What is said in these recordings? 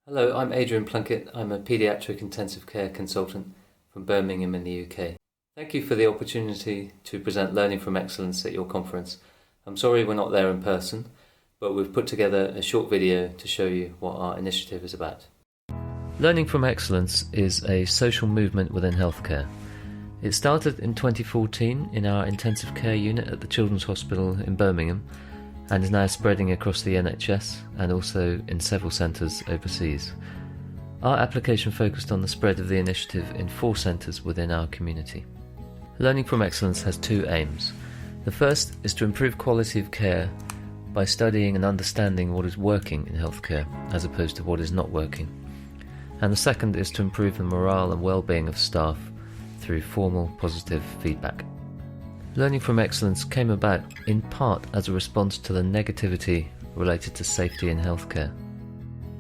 Hello, I'm Adrian Plunkett. I'm a paediatric intensive care consultant from Birmingham in the UK. Thank you for the opportunity to present Learning from Excellence at your conference. I'm sorry we're not there in person, but we've put together a short video to show you what our initiative is about. Learning from Excellence is a social movement within healthcare. It started in 2014 in our intensive care unit at the Children's Hospital in Birmingham and is now spreading across the NHS and also in several centres overseas. Our application focused on the spread of the initiative in 4 centres within our community. Learning from Excellence has 2 aims. The first is to improve quality of care by studying and understanding what is working in healthcare as opposed to what is not working. And the second is to improve the morale and well-being of staff through formal positive feedback. Learning from Excellence came about in part as a response to the negativity related to safety in healthcare.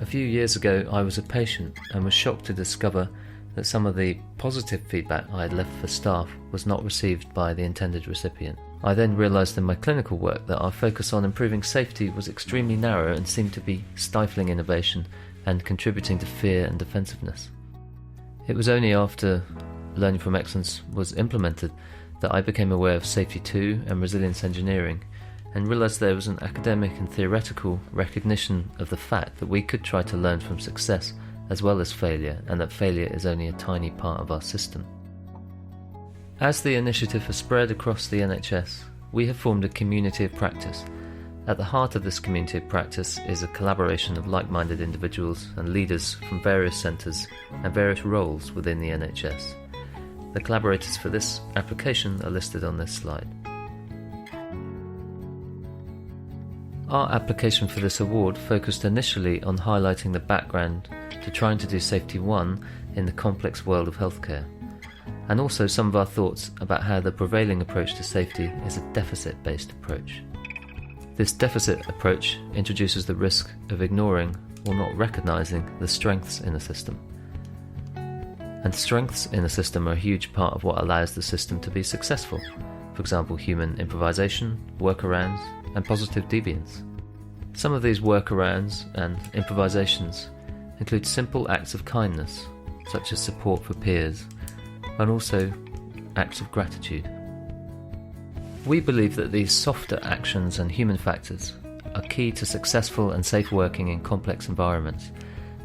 A few years ago I was a patient and was shocked to discover that some of the positive feedback I had left for staff was not received by the intended recipient. I then realised in my clinical work that our focus on improving safety was extremely narrow and seemed to be stifling innovation and contributing to fear and defensiveness. It was only after Learning from Excellence was implemented that I became aware of Safety 2 and resilience engineering and realised there was an academic and theoretical recognition of the fact that we could try to learn from success as well as failure, and that failure is only a tiny part of our system. As the initiative has spread across the NHS, we have formed a community of practice. At the heart of this community of practice is a collaboration of like-minded individuals and leaders from various centres and various roles within the NHS. The collaborators for this application are listed on this slide. Our application for this award focused initially on highlighting the background to trying to do Safety 1 in the complex world of healthcare, and also some of our thoughts about how the prevailing approach to safety is a deficit-based approach. This deficit approach introduces the risk of ignoring or not recognising the strengths in a system. And strengths in a system are a huge part of what allows the system to be successful. For example, human improvisation, workarounds, and positive deviance. Some of these workarounds and improvisations include simple acts of kindness, such as support for peers, and also acts of gratitude. We believe that these softer actions and human factors are key to successful and safe working in complex environments,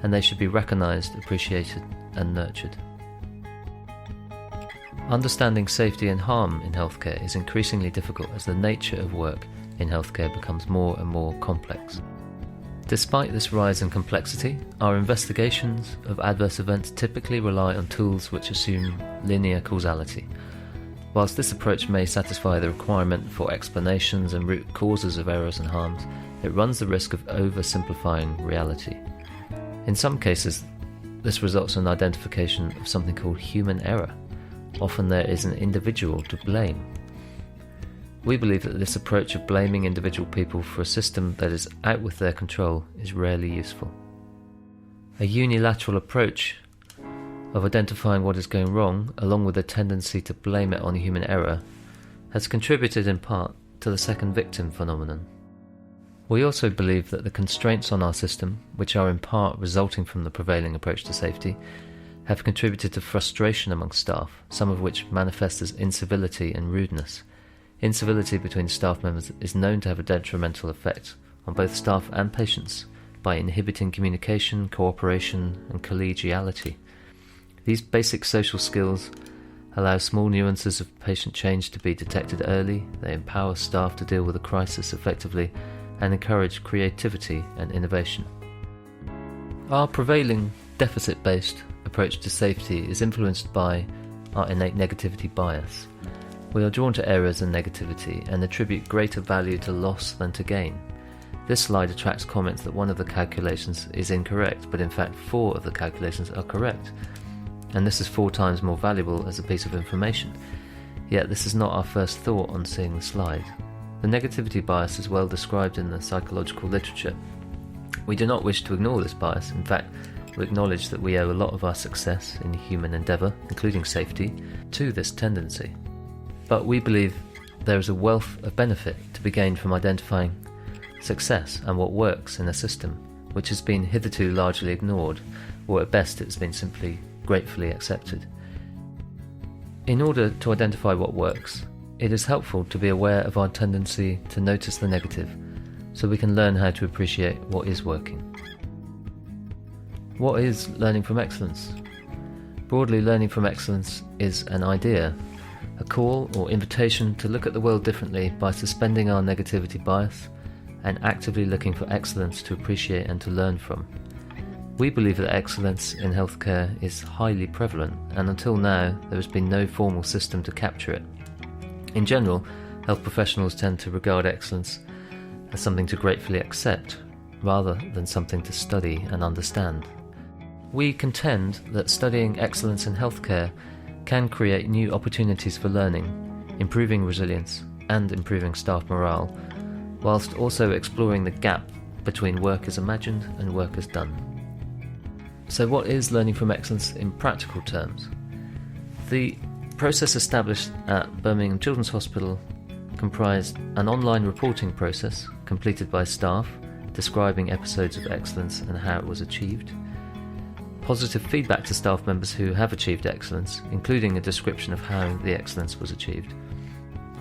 and they should be recognised, appreciated, and nurtured. Understanding safety and harm in healthcare is increasingly difficult as the nature of work in healthcare becomes more and more complex. Despite this rise in complexity, our investigations of adverse events typically rely on tools which assume linear causality. Whilst this approach may satisfy the requirement for explanations and root causes of errors and harms, it runs the risk of oversimplifying reality. In some cases, this results in identification of something called human error. Often there is an individual to blame. We believe that this approach of blaming individual people for a system that is out with their control is rarely useful. A unilateral approach of identifying what is going wrong, along with a tendency to blame it on human error, has contributed in part to the second victim phenomenon. We also believe that the constraints on our system, which are in part resulting from the prevailing approach to safety, have contributed to frustration among staff, some of which manifest as incivility and rudeness. Incivility between staff members is known to have a detrimental effect on both staff and patients by inhibiting communication, cooperation, and collegiality. These basic social skills allow small nuances of patient change to be detected early, they empower staff to deal with a crisis effectively, and encourage creativity and innovation. Our prevailing deficit-based approach to safety is influenced by our innate negativity bias. We are drawn to errors and negativity and attribute greater value to loss than to gain. This slide attracts comments that one of the calculations is incorrect, but in fact 4 of the calculations are correct. And this is 4 times more valuable as a piece of information. Yet this is not our first thought on seeing the slide. The negativity bias is well described in the psychological literature. We do not wish to ignore this bias. In fact, we acknowledge that we owe a lot of our success in human endeavour, including safety, to this tendency. But we believe there is a wealth of benefit to be gained from identifying success and what works in a system which has been hitherto largely ignored, or at best it's been simply gratefully accepted. In order to identify what works, it is helpful to be aware of our tendency to notice the negative, so we can learn how to appreciate what is working. What is learning from excellence? Broadly, learning from excellence is an idea, a call or invitation to look at the world differently by suspending our negativity bias and actively looking for excellence to appreciate and to learn from. We believe that excellence in healthcare is highly prevalent, and until now there has been no formal system to capture it. In general, health professionals tend to regard excellence as something to gratefully accept, rather than something to study and understand. We contend that studying excellence in healthcare can create new opportunities for learning, improving resilience and improving staff morale, whilst also exploring the gap between work as imagined and work as done. So what is learning from excellence in practical terms? The process established at Birmingham Children's Hospital comprised an online reporting process completed by staff describing episodes of excellence and how it was achieved, positive feedback to staff members who have achieved excellence, including a description of how the excellence was achieved,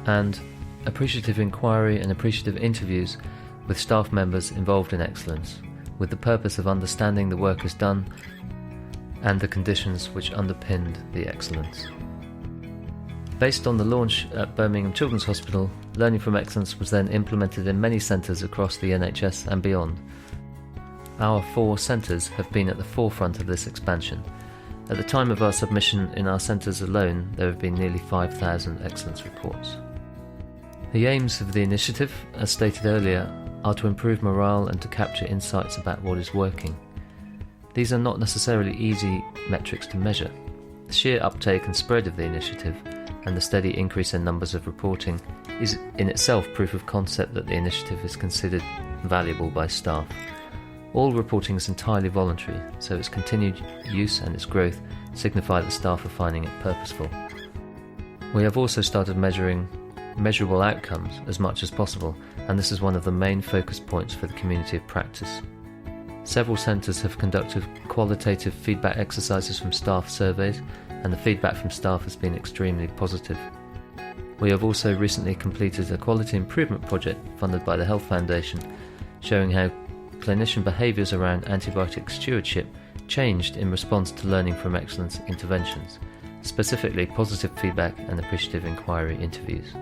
and appreciative inquiry and appreciative interviews with staff members involved in excellence, with the purpose of understanding the work as done and the conditions which underpinned the excellence. Based on the launch at Birmingham Children's Hospital, learning from excellence was then implemented in many centres across the NHS and beyond. Our 4 centres have been at the forefront of this expansion. At the time of our submission in our centres alone, there have been nearly 5,000 excellence reports. The aims of the initiative, as stated earlier, are to improve morale and to capture insights about what is working. These are not necessarily easy metrics to measure. The sheer uptake and spread of the initiative and the steady increase in numbers of reporting is in itself proof of concept that the initiative is considered valuable by staff. All reporting is entirely voluntary, so its continued use and its growth signify that staff are finding it purposeful. We have also started measuring measurable outcomes as much as possible, and this is one of the main focus points for the community of practice. Several centres have conducted qualitative feedback exercises from staff surveys, and the feedback from staff has been extremely positive. We have also recently completed a quality improvement project funded by the Health Foundation, showing how clinician behaviours around antibiotic stewardship changed in response to learning from excellence interventions, specifically positive feedback and appreciative inquiry interviews.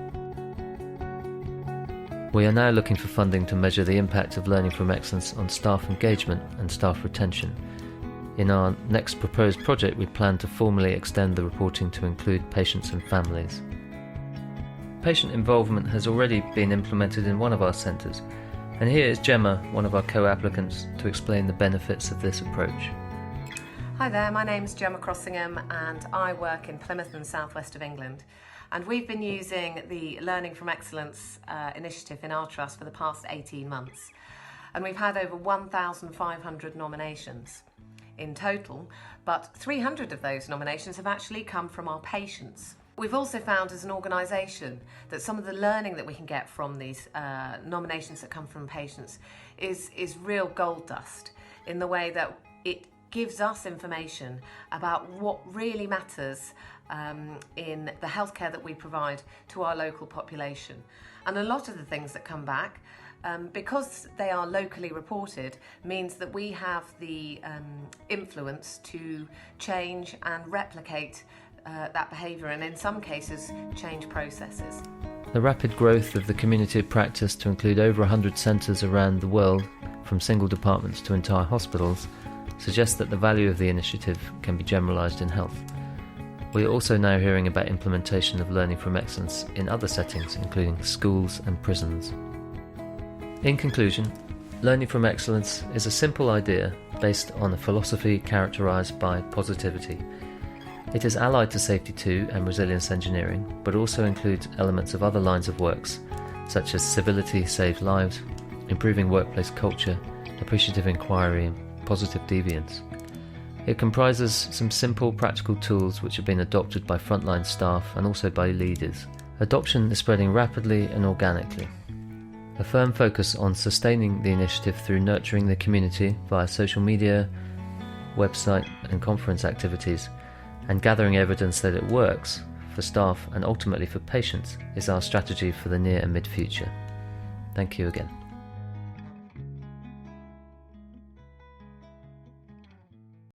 We are now looking for funding to measure the impact of learning from excellence on staff engagement and staff retention. In our next proposed project, we plan to formally extend the reporting to include patients and families. Patient involvement has already been implemented in one of our centres, and here is Gemma, one of our co-applicants, to explain the benefits of this approach. Hi there, my name's Gemma Crossingham and I work in Plymouth in the southwest of England. And we've been using the Learning from Excellence initiative in our trust for the past 18 months. And we've had over 1,500 nominations in total, but 300 of those nominations have actually come from our patients. We've also found as an organisation that some of the learning that we can get from these nominations that come from patients is real gold dust, in the way that it gives us information about what really matters in the healthcare that we provide to our local population. And a lot of the things that come back, because they are locally reported, means that we have the influence to change and replicate that behaviour, and in some cases change processes. The rapid growth of the community of practice to include over 100 centres around the world, from single departments to entire hospitals, suggests that the value of the initiative can be generalised in health. We are also now hearing about implementation of learning from excellence in other settings, including schools and prisons. In conclusion, learning from excellence is a simple idea based on a philosophy characterised by positivity. It is allied to Safety 2 and resilience engineering, but also includes elements of other lines of works, such as civility saves lives, improving workplace culture, appreciative inquiry, and positive deviance. It comprises some simple practical tools which have been adopted by frontline staff and also by leaders. Adoption is spreading rapidly and organically. A firm focus on sustaining the initiative through nurturing the community via social media, website and conference activities, and gathering evidence that it works for staff and ultimately for patients is our strategy for the near and mid-future. Thank you again.